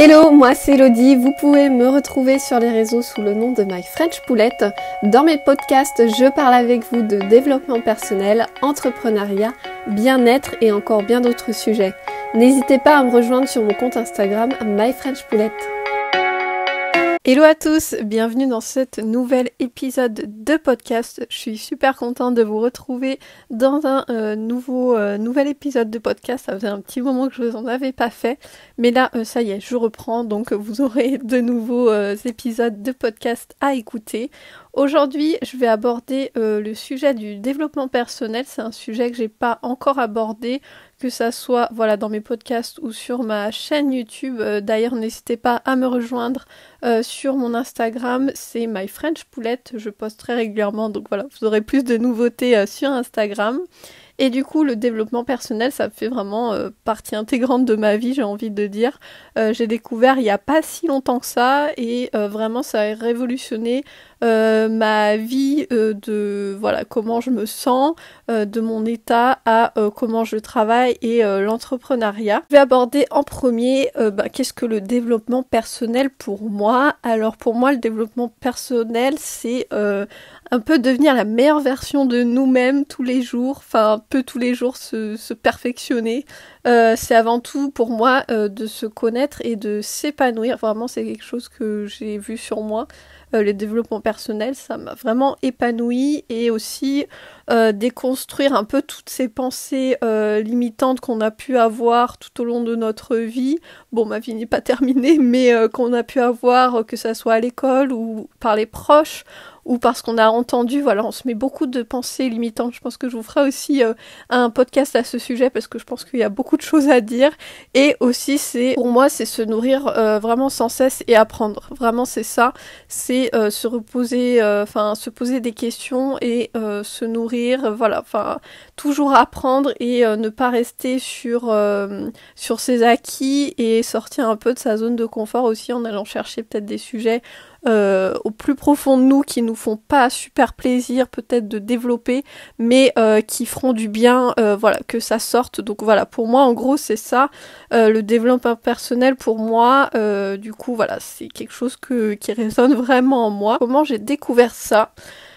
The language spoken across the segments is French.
Hello, moi c'est Elodie, vous pouvez me retrouver sur les réseaux sous le nom de My French Poulette. Dans mes podcasts, je parle avec vous de développement personnel, entrepreneuriat, bien-être et encore bien d'autres sujets. N'hésitez pas à me rejoindre sur mon compte Instagram My French Poulette. Hello à tous, bienvenue dans cet nouvel épisode de podcast. Je suis super contente de vous retrouver dans un nouvel épisode de podcast. Ça faisait un petit moment que je vous en avais pas fait, mais là ça y est, je reprends, donc vous aurez de nouveaux épisodes de podcast à écouter. Aujourd'hui, je vais aborder le sujet du développement personnel. C'est un sujet que j'ai pas encore abordé, que ça soit dans mes podcasts ou sur ma chaîne YouTube. D'ailleurs, n'hésitez pas à me rejoindre sur mon Instagram, c'est My French Poulette. Je poste très régulièrement, donc voilà, vous aurez plus de nouveautés sur Instagram. Et du coup, le développement personnel, ça fait vraiment partie intégrante de ma vie, j'ai envie de dire. J'ai découvert il n'y a pas si longtemps que ça, et vraiment ça a révolutionné ma vie de comment je me sens, de mon état à comment je travaille et l'entrepreneuriat. Je vais aborder en premier qu'est-ce que le développement personnel pour moi. Alors pour moi, le développement personnel, c'est un peu devenir la meilleure version de nous-mêmes tous les jours, enfin un peu tous les jours se perfectionner. C'est avant tout pour moi de se connaître et de s'épanouir. Vraiment, c'est quelque chose que j'ai vu sur moi. Le développement personnel, ça m'a vraiment épanouie, et aussi déconstruire un peu toutes ces pensées limitantes qu'on a pu avoir tout au long de notre vie. Bon, ma vie n'est pas terminée, mais qu'on a pu avoir, que ça soit à l'école ou par les proches, ou parce qu'on a entendu, on se met beaucoup de pensées limitantes. Je pense que je vous ferai aussi un podcast à ce sujet, parce que je pense qu'il y a beaucoup de choses à dire. Et aussi, pour moi, c'est se nourrir vraiment sans cesse et apprendre. Vraiment, c'est ça. C'est se poser des questions et se nourrir, toujours apprendre et ne pas rester sur ses acquis, et sortir un peu de sa zone de confort aussi, en allant chercher peut-être des sujets au plus profond de nous, qui nous font pas super plaisir peut-être de développer, mais qui feront du bien, que ça sorte. Donc pour moi en gros c'est ça, le développement personnel pour moi. C'est quelque chose qui résonne vraiment en moi. Comment j'ai découvert ça?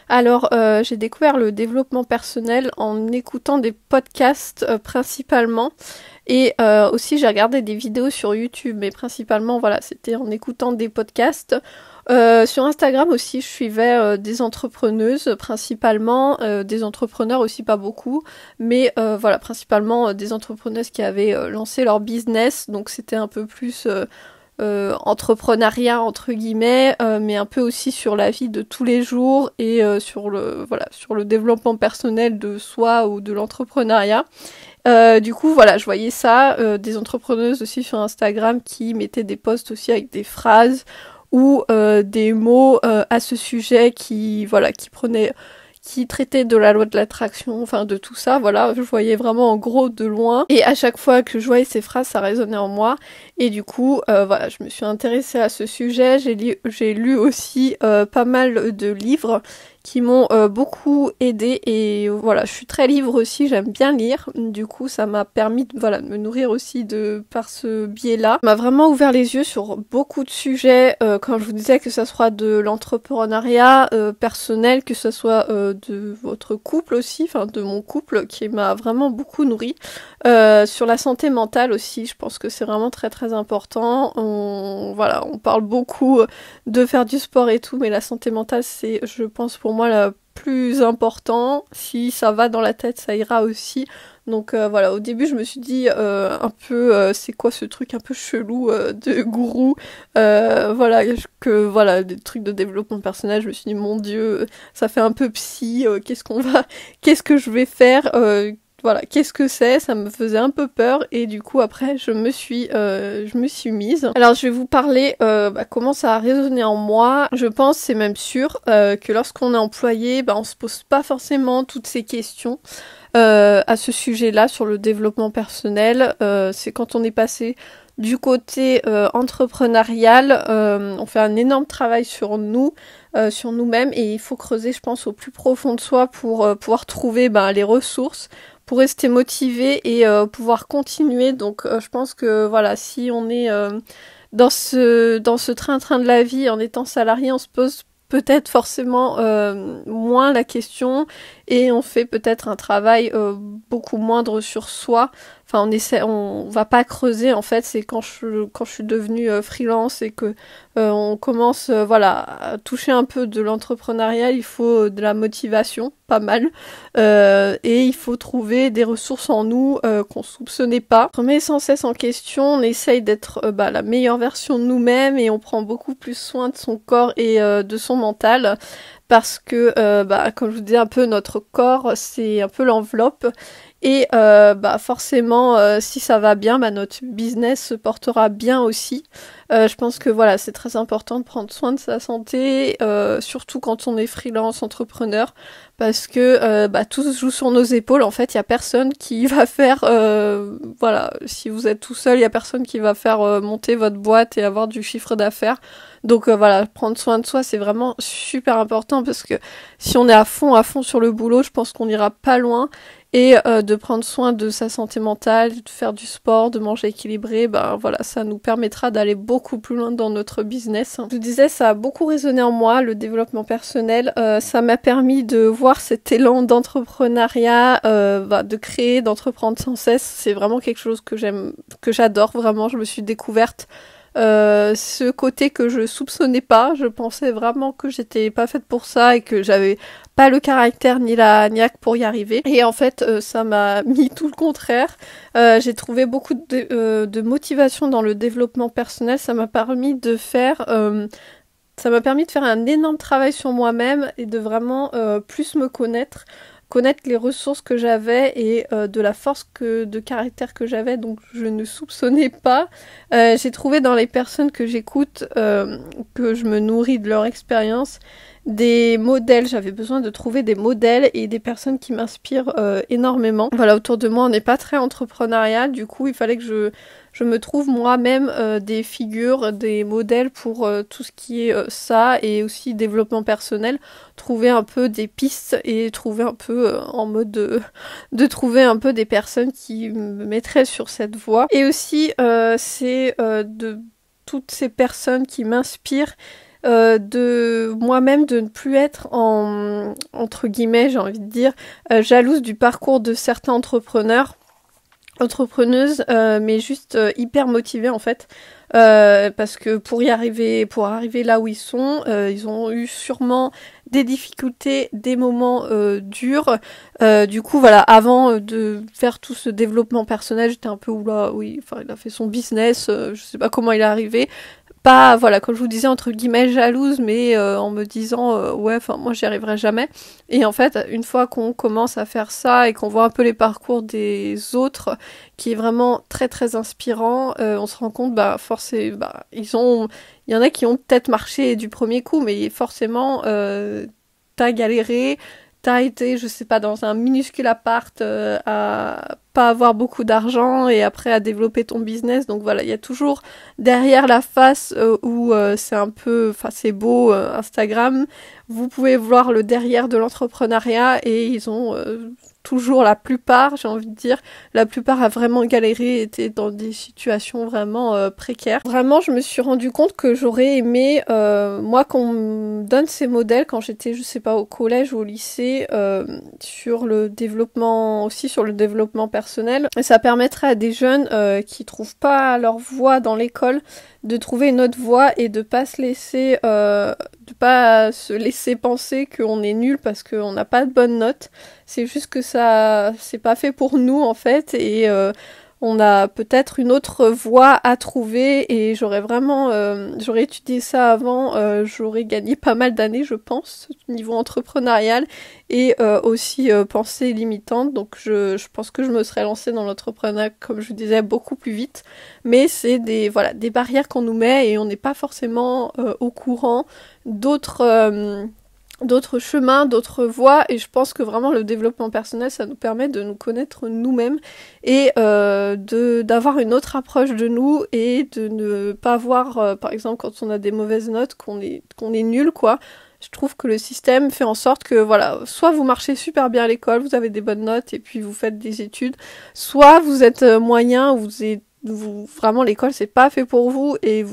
Alors, j'ai découvert le développement personnel en écoutant des podcasts principalement, et aussi j'ai regardé des vidéos sur YouTube, mais principalement c'était en écoutant des podcasts. Sur Instagram aussi, je suivais des entrepreneuses principalement, des entrepreneurs aussi, pas beaucoup, mais principalement des entrepreneuses qui avaient lancé leur business, donc c'était un peu plus entrepreneuriat entre guillemets, mais un peu aussi sur la vie de tous les jours, et sur le développement personnel de soi ou de l'entrepreneuriat. Je voyais ça, des entrepreneuses aussi sur Instagram qui mettaient des posts aussi avec des phrases ou des mots à ce sujet qui traitaient de la loi de l'attraction, de tout ça, je voyais vraiment en gros de loin, et à chaque fois que je voyais ces phrases, ça résonnait en moi, et du coup, je me suis intéressée à ce sujet. J'ai lu aussi pas mal de livres qui m'ont beaucoup aidée, et je suis très livre aussi, j'aime bien lire, du coup ça m'a permis de me nourrir aussi par ce biais-là. Ça m'a vraiment ouvert les yeux sur beaucoup de sujets, comme je vous disais, que ça soit de l'entrepreneuriat personnel, que ça soit de votre couple aussi, de mon couple, qui m'a vraiment beaucoup nourrie. Sur la santé mentale aussi, je pense que c'est vraiment très très important. On parle beaucoup de faire du sport et tout, mais la santé mentale, c'est, je pense, pour moi la plus important. Si ça va dans la tête, ça ira aussi. Donc au début je me suis dit c'est quoi ce truc un peu chelou de gourou, des trucs de développement personnel. Je me suis dit, mon Dieu, ça fait un peu psy, qu'est-ce que je vais faire, qu'est-ce que c'est? Ça me faisait un peu peur, et du coup après je me suis mise. Alors je vais vous parler comment ça a résonné en moi. Je pense, c'est même sûr, que lorsqu'on est employé, on se pose pas forcément toutes ces questions à ce sujet-là sur le développement personnel. C'est quand on est passé du côté entrepreneurial, on fait un énorme travail sur nous-mêmes, et il faut creuser, je pense, au plus profond de soi pour pouvoir trouver les ressources, pour rester motivé et pouvoir continuer. Donc je pense que si on est dans ce train-train de la vie, en étant salarié, on se pose peut-être forcément moins la question et on fait peut-être un travail beaucoup moindre sur soi. Enfin, on va pas creuser en fait. C'est quand je suis devenue freelance et que on commence à toucher un peu de l'entrepreneuriat, il faut de la motivation, pas mal, et il faut trouver des ressources en nous qu'on soupçonnait pas. On remet sans cesse en question, on essaye d'être la meilleure version de nous-mêmes et on prend beaucoup plus soin de son corps et de son mental. Parce que, comme je vous dis un peu, notre corps, c'est un peu l'enveloppe. Et forcément, si ça va bien, notre business se portera bien aussi. Je pense que voilà, c'est très important de prendre soin de sa santé, surtout quand on est freelance, entrepreneur, parce que tout se joue sur nos épaules. En fait, il y a personne qui va faire, si vous êtes tout seul, il y a personne qui va faire monter votre boîte et avoir du chiffre d'affaires. Donc prendre soin de soi, c'est vraiment super important parce que si on est à fond sur le boulot, je pense qu'on n'ira pas loin. Et de prendre soin de sa santé mentale, de faire du sport, de manger équilibré, ça nous permettra d'aller beaucoup plus loin dans notre business. Je vous disais, ça a beaucoup résonné en moi, le développement personnel. Ça m'a permis de voir cet élan d'entrepreneuriat, de créer, d'entreprendre sans cesse. C'est vraiment quelque chose que j'adore vraiment. Je me suis découverte ce côté que je soupçonnais pas. Je pensais vraiment que j'étais pas faite pour ça et que j'avais pas le caractère ni la niaque pour y arriver. Et en fait, ça m'a mis tout le contraire. J'ai trouvé beaucoup de motivation dans le développement personnel. Ça m'a permis de faire un énorme travail sur moi-même et de vraiment plus me connaître les ressources que j'avais et de la force de caractère que j'avais, donc je ne soupçonnais pas. J'ai trouvé dans les personnes que j'écoute, que je me nourris de leur expérience, des modèles. J'avais besoin de trouver des modèles et des personnes qui m'inspirent énormément. Voilà, autour de moi, on n'est pas très entrepreneurial, du coup, il fallait que je me trouve moi-même des figures, des modèles pour tout ce qui est ça, et aussi développement personnel, trouver un peu des pistes et trouver un peu en mode de trouver un peu des personnes qui me mettraient sur cette voie. Et aussi, c'est de toutes ces personnes qui m'inspirent, de moi-même de ne plus être entre guillemets, j'ai envie de dire, jalouse du parcours de certains entrepreneuses, mais juste hyper motivées en fait, parce que pour arriver là où ils sont, ils ont eu sûrement des difficultés, des moments durs. Du coup, voilà, avant de faire tout ce développement personnel, j'étais un peu il a fait son business, je sais pas comment il est arrivé. Pas, comme je vous disais, entre guillemets, jalouse, mais en me disant, moi j'y arriverai jamais. Et en fait, une fois qu'on commence à faire ça et qu'on voit un peu les parcours des autres, qui est vraiment très très inspirant, on se rend compte, il y en a qui ont peut-être marché du premier coup, mais forcément, t'as galéré, t'as été, je sais pas, dans un minuscule appart, à pas avoir beaucoup d'argent et après à développer ton business. Donc voilà, il y a toujours derrière la face où c'est un peu, c'est beau, Instagram, vous pouvez voir le derrière de l'entrepreneuriat et ils ont toujours, la plupart, j'ai envie de dire, la plupart a vraiment galéré, était dans des situations vraiment précaires. Vraiment, je me suis rendu compte que j'aurais aimé, moi, qu'on me donne ces modèles quand j'étais, je sais pas, au collège ou au lycée, sur le développement personnel. Et ça permettrait à des jeunes qui trouvent pas leur voie dans l'école de trouver une autre voie et de pas se laisser penser qu'on est nul parce qu'on n'a pas de bonnes notes. C'est juste que ça, c'est pas fait pour nous en fait, et on a peut-être une autre voie à trouver, et j'aurais étudié ça avant, j'aurais gagné pas mal d'années, je pense, niveau entrepreneurial, et aussi pensée limitante. Donc je pense que je me serais lancée dans l'entrepreneuriat, comme je vous disais, beaucoup plus vite. Mais c'est des barrières qu'on nous met et on n'est pas forcément au courant d'autres chemins, d'autres voies, et je pense que vraiment le développement personnel, ça nous permet de nous connaître nous-mêmes et d'avoir une autre approche de nous, et de ne pas voir, par exemple, quand on a des mauvaises notes, qu'on est nul, quoi. Je trouve que le système fait en sorte que, voilà, soit vous marchez super bien à l'école, vous avez des bonnes notes et puis vous faites des études, soit vous êtes moyen, vous êtes vraiment l'école c'est pas fait pour vous et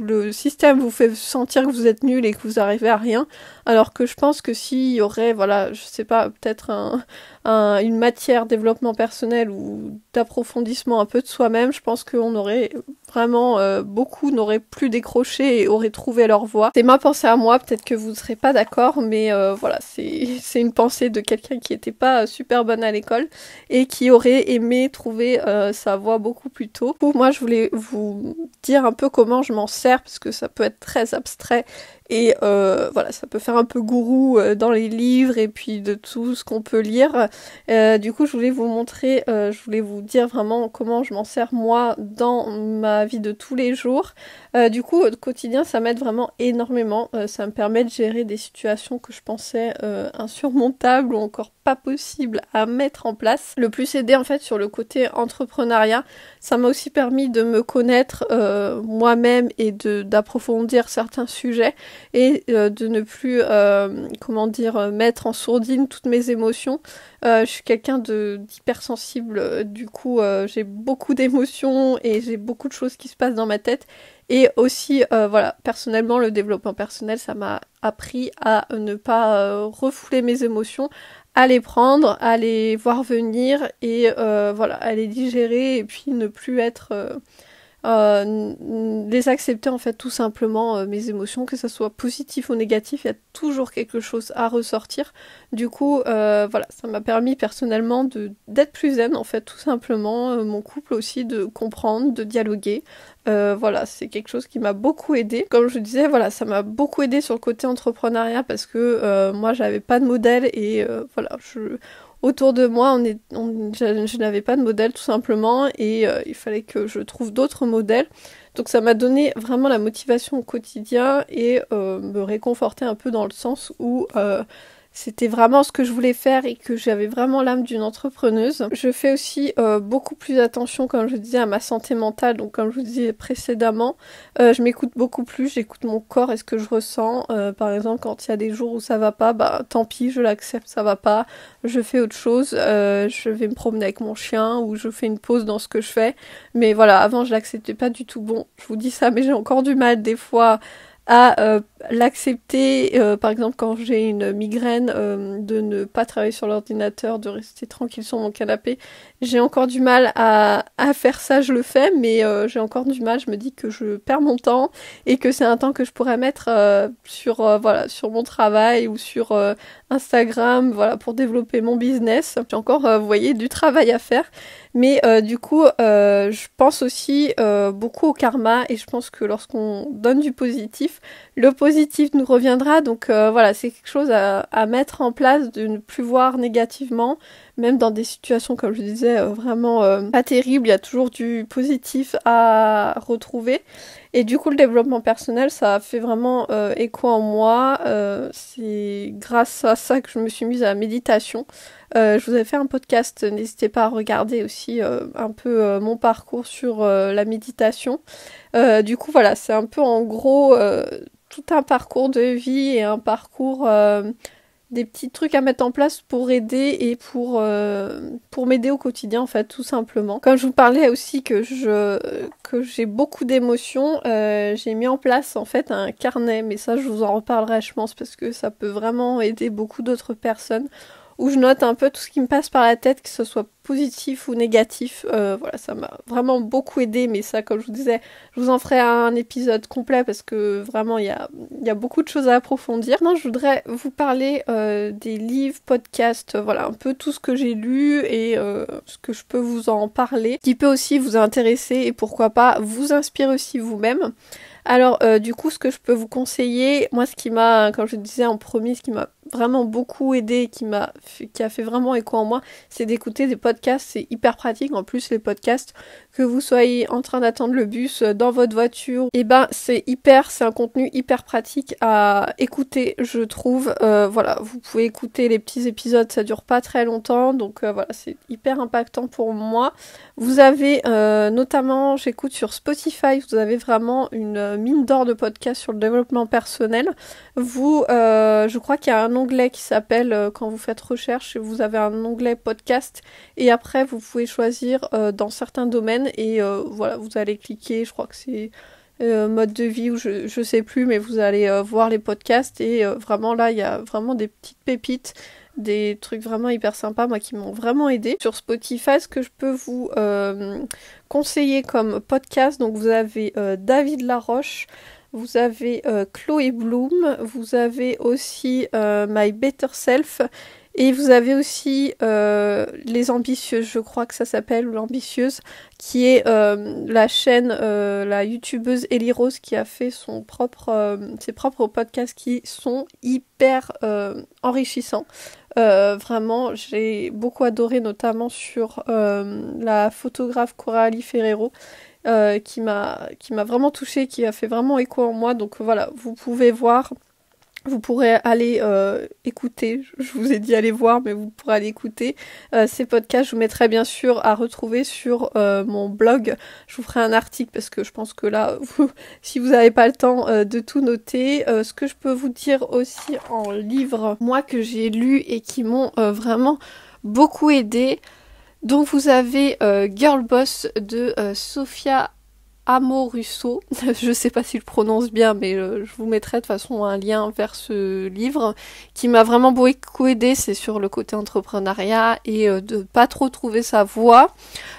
le système vous fait sentir que vous êtes nul et que vous arrivez à rien, alors que je pense que s'il y aurait, voilà, je sais pas, peut-être une matière développement personnel ou d'approfondissement un peu de soi-même, je pense qu'on aurait vraiment beaucoup n'auraient plus décroché et auraient trouvé leur voie. C'est ma pensée à moi, peut-être que vous ne serez pas d'accord, mais voilà, c'est une pensée de quelqu'un qui était pas super bonne à l'école et qui aurait aimé trouver sa voie beaucoup plus tôt. Pour moi, je voulais vous dire un peu comment je m'en sers, parce que ça peut être très abstrait et voilà, ça peut faire un peu gourou dans les livres et puis de tout ce qu'on peut lire. Du coup, je voulais vous montrer, je voulais vous dire vraiment comment je m'en sers moi dans ma vie de tous les jours. Du coup, au quotidien, ça m'aide vraiment énormément. Ça me permet de gérer des situations que je pensais insurmontables ou encore pas possibles à mettre en place. Le plus aidé en fait sur le côté entrepreneuriat, ça m'a aussi permis de me connaître moi-même et d'approfondir certains sujets et de ne plus, mettre en sourdine toutes mes émotions. Je suis quelqu'un d'hypersensible, du coup j'ai beaucoup d'émotions et j'ai beaucoup de choses qui se passent dans ma tête. Et aussi, voilà, personnellement, le développement personnel, ça m'a appris à ne pas refouler mes émotions, à les prendre, à les voir venir et voilà, à les digérer et puis ne plus être... les accepter en fait tout simplement mes émotions, que ça soit positif ou négatif, il y a toujours quelque chose à ressortir. Du coup voilà, ça m'a permis personnellement d'être plus zen en fait tout simplement, mon couple aussi de comprendre, de dialoguer. Voilà, c'est quelque chose qui m'a beaucoup aidé. Comme je disais, voilà, ça m'a beaucoup aidé sur le côté entrepreneuriat parce que moi j'avais pas de modèle et voilà, autour de moi, je n'avais pas de modèle tout simplement et il fallait que je trouve d'autres modèles. Donc ça m'a donné vraiment la motivation au quotidien et me réconforter un peu dans le sens où c'était vraiment ce que je voulais faire et que j'avais vraiment l'âme d'une entrepreneuse. Je fais aussi beaucoup plus attention, comme je disais, à ma santé mentale. Donc comme je vous disais précédemment, je m'écoute beaucoup plus, j'écoute mon corps et ce que je ressens. Par exemple, quand il y a des jours où ça va pas, bah tant pis, je l'accepte, ça va pas. Je fais autre chose, je vais me promener avec mon chien ou je fais une pause dans ce que je fais. Mais voilà, avant je l'acceptais pas du tout. Bon, je vous dis ça, mais j'ai encore du mal des fois à l'accepter, par exemple quand j'ai une migraine, de ne pas travailler sur l'ordinateur, de rester tranquille sur mon canapé. J'ai encore du mal à faire ça, je le fais, mais j'ai encore du mal, je me dis que je perds mon temps et que c'est un temps que je pourrais mettre voilà, sur mon travail ou sur Instagram, voilà, pour développer mon business. J'ai encore, vous voyez, du travail à faire. Mais du coup, je pense aussi beaucoup au karma et je pense que lorsqu'on donne du positif, le positif nous reviendra. Donc voilà, c'est quelque chose à mettre en place, de ne plus voir négativement, même dans des situations, comme je disais, vraiment pas terribles. Il y a toujours du positif à retrouver. Et du coup, le développement personnel, ça a fait vraiment écho en moi. C'est grâce à ça que je me suis mise à la méditation. Je vous avais fait un podcast, n'hésitez pas à regarder aussi un peu mon parcours sur la méditation. Du coup, voilà, c'est un peu en gros tout un parcours de vie et un parcours... des petits trucs à mettre en place pour aider et pour m'aider au quotidien en fait tout simplement. Comme je vous parlais aussi que j'ai beaucoup d'émotions, j'ai mis en place en fait un carnet, mais ça je vous en reparlerai je pense parce que ça peut vraiment aider beaucoup d'autres personnes, où je note un peu tout ce qui me passe par la tête, que ce soit positif ou négatif. Voilà, ça m'a vraiment beaucoup aidé, mais ça, comme je vous disais, je vous en ferai un épisode complet parce que vraiment, il y a beaucoup de choses à approfondir. Maintenant, je voudrais vous parler des livres, podcasts, voilà, un peu tout ce que j'ai lu et ce que je peux vous en parler, qui peut aussi vous intéresser et pourquoi pas vous inspirer aussi vous-même. Alors, du coup, ce que je peux vous conseiller, moi, ce qui m'a, comme je disais en premier, ce qui m'a vraiment beaucoup aidé, qui a fait vraiment écho en moi, c'est d'écouter des podcasts. C'est hyper pratique. En plus, les podcasts, que vous soyez en train d'attendre le bus, dans votre voiture, et ben, c'est un contenu hyper pratique à écouter, je trouve. Voilà, vous pouvez écouter les petits épisodes, ça dure pas très longtemps, donc voilà, c'est hyper impactant pour moi. Vous avez, notamment, j'écoute sur Spotify, vous avez vraiment une mine d'or de podcasts sur le développement personnel. Je crois qu'il y a un onglet qui s'appelle, quand vous faites recherche, vous avez un onglet podcast et après vous pouvez choisir dans certains domaines et voilà, vous allez cliquer, je crois que c'est mode de vie ou je sais plus, mais vous allez voir les podcasts et vraiment là il y a vraiment des petites pépites, des trucs vraiment hyper sympas, moi qui m'ont vraiment aidé. Sur Spotify, ce que je peux vous conseiller comme podcast, donc vous avez David Laroche, vous avez Chloé Bloom, vous avez aussi My Better Self, et vous avez aussi Les Ambitieuses, je crois que ça s'appelle, ou l'Ambitieuse, qui est la chaîne, la youtubeuse Ellie Rose qui a fait ses propres podcasts qui sont hyper enrichissants. Vraiment, j'ai beaucoup adoré, notamment sur la photographe Coralie Ferrero, qui m'a vraiment touchée, qui a fait vraiment écho en moi. Donc voilà, vous pouvez voir, vous pourrez aller écouter, je vous ai dit aller voir, mais vous pourrez aller écouter ces podcasts. Je vous mettrai bien sûr à retrouver sur mon blog. Je vous ferai un article parce que je pense que là, si vous n'avez pas le temps de tout noter, ce que je peux vous dire aussi en livre, moi que j'ai lu et qui m'ont vraiment beaucoup aidé. Donc vous avez Girl Boss de Sophia Amoruso, je sais pas si je prononce bien, mais je vous mettrai de toute façon un lien vers ce livre qui m'a vraiment beaucoup aidé. C'est sur le côté entrepreneuriat et de pas trop trouver sa voie.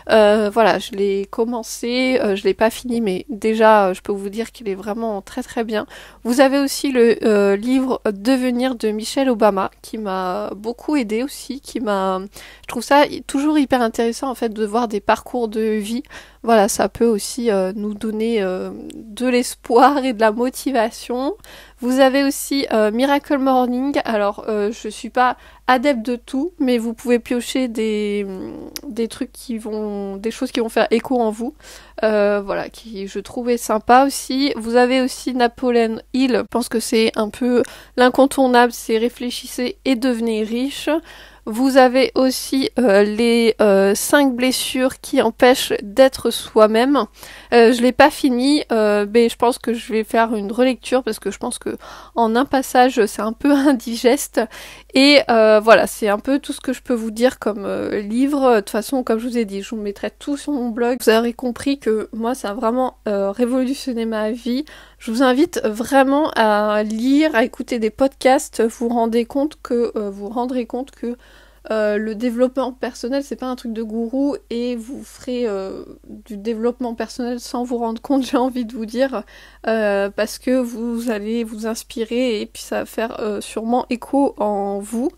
Voilà, je l'ai commencé, je l'ai pas fini, mais déjà je peux vous dire qu'il est vraiment très très bien. Vous avez aussi le livre Devenir de Michelle Obama qui m'a beaucoup aidé aussi, je trouve ça toujours hyper intéressant en fait de voir des parcours de vie. Voilà, ça peut aussi nous donner de l'espoir et de la motivation. Vous avez aussi Miracle Morning. Alors, je suis pas adepte de tout, mais vous pouvez piocher des trucs des choses qui vont faire écho en vous. Voilà, qui je trouvais sympa aussi. Vous avez aussi Napoleon Hill. Je pense que c'est un peu l'incontournable, c'est réfléchissez et devenez riche. Vous avez aussi les 5 blessures qui empêchent d'être soi-même. Je l'ai pas fini, mais je pense que je vais faire une relecture parce que je pense que en un passage c'est un peu indigeste. Et voilà, c'est un peu tout ce que je peux vous dire comme livre. De toute façon, comme je vous ai dit, je vous mettrai tout sur mon blog. Vous aurez compris que moi ça a vraiment révolutionné ma vie. Je vous invite vraiment à lire, à écouter des podcasts. Vous rendrez compte que le développement personnel, c'est pas un truc de gourou et vous ferez du développement personnel sans vous rendre compte, j'ai envie de vous dire, parce que vous allez vous inspirer et puis ça va faire sûrement écho en vous.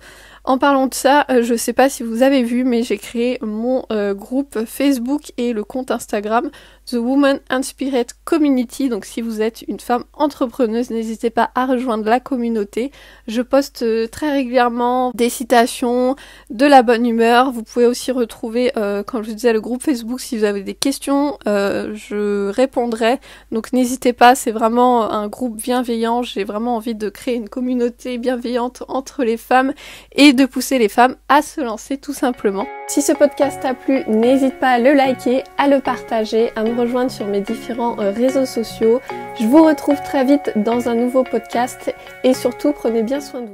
En parlant de ça, je sais pas si vous avez vu, mais j'ai créé mon groupe Facebook et le compte Instagram The Woman Inspired Community. Donc si vous êtes une femme entrepreneuse, n'hésitez pas à rejoindre la communauté. Je poste très régulièrement des citations, de la bonne humeur. Vous pouvez aussi retrouver, comme je vous disais, le groupe Facebook. Si vous avez des questions, je répondrai. Donc n'hésitez pas, c'est vraiment un groupe bienveillant. J'ai vraiment envie de créer une communauté bienveillante entre les femmes et de pousser les femmes à se lancer tout simplement. Si ce podcast t'a plu, n'hésite pas à le liker, à le partager, à me rejoindre sur mes différents réseaux sociaux. Je vous retrouve très vite dans un nouveau podcast et surtout prenez bien soin de vous.